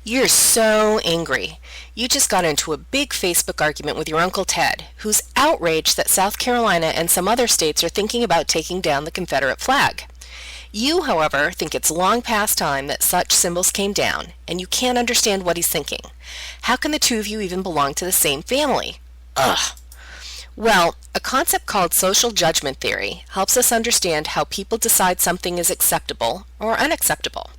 You're so angry. You just got into a big Facebook argument with your Uncle Ted, who's outraged that South Carolina and some other states are thinking about taking down the Confederate flag. You, however, think it's long past time that such symbols came down, and you can't understand what he's thinking. How can the two of you even belong to the same family? Ugh. Well, a concept called social judgment theory helps us understand how people decide something is acceptable or unacceptable.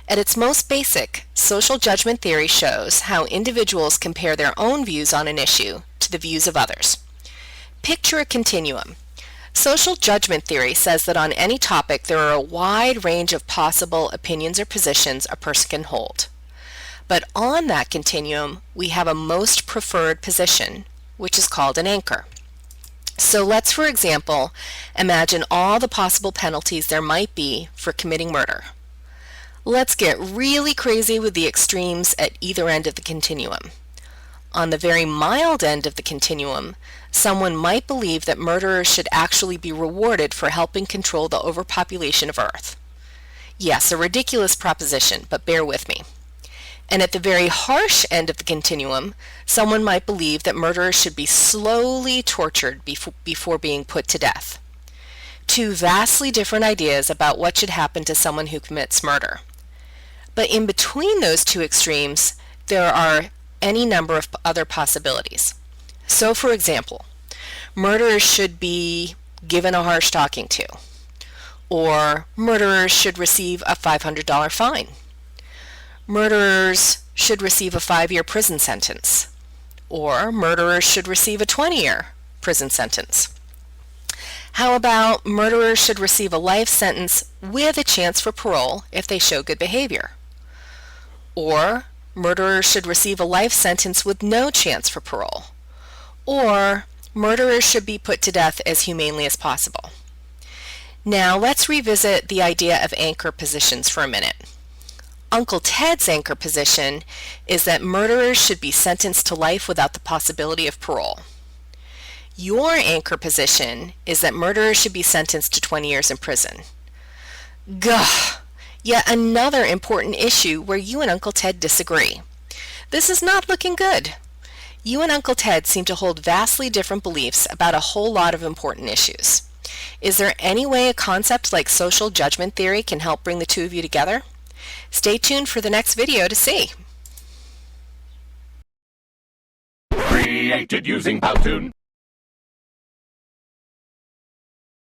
At its most basic, social judgment theory shows how individuals compare their own views on an issue to the views of others. Picture a continuum. Social judgment theory says that on any topic there are a wide range of possible opinions or positions a person can hold. But on that continuum, we have a most preferred position, which is called an anchor. So let's, for example, imagine all the possible penalties there might be for committing murder. Let's get really crazy with the extremes at either end of the continuum. On the very mild end of the continuum, someone might believe that murderers should actually be rewarded for helping control the overpopulation of Earth. Yes, a ridiculous proposition, but bear with me. And at the very harsh end of the continuum, someone might believe that murderers should be slowly tortured before being put to death. Two vastly different ideas about what should happen to someone who commits murder. But in between those two extremes, there are any number of other possibilities. So, for example, murderers should be given a harsh talking to, or murderers should receive a $500 fine. Murderers should receive a 5-year prison sentence, or murderers should receive a 20-year prison sentence. How about murderers should receive a life sentence with a chance for parole if they show good behavior? Or murderers should receive a life sentence with no chance for parole. Or murderers should be put to death as humanely as possible. Now let's revisit the idea of anchor positions for a minute. Uncle Ted's anchor position is that murderers should be sentenced to life without the possibility of parole. Your anchor position is that murderers should be sentenced to 20 years in prison. Gah! Yet another important issue where you and Uncle Ted disagree. This is not looking good. You and Uncle Ted seem to hold vastly different beliefs about a whole lot of important issues. Is there any way a concept like social judgment theory can help bring the two of you together? Stay tuned for the next video to see. Created using Powtoon.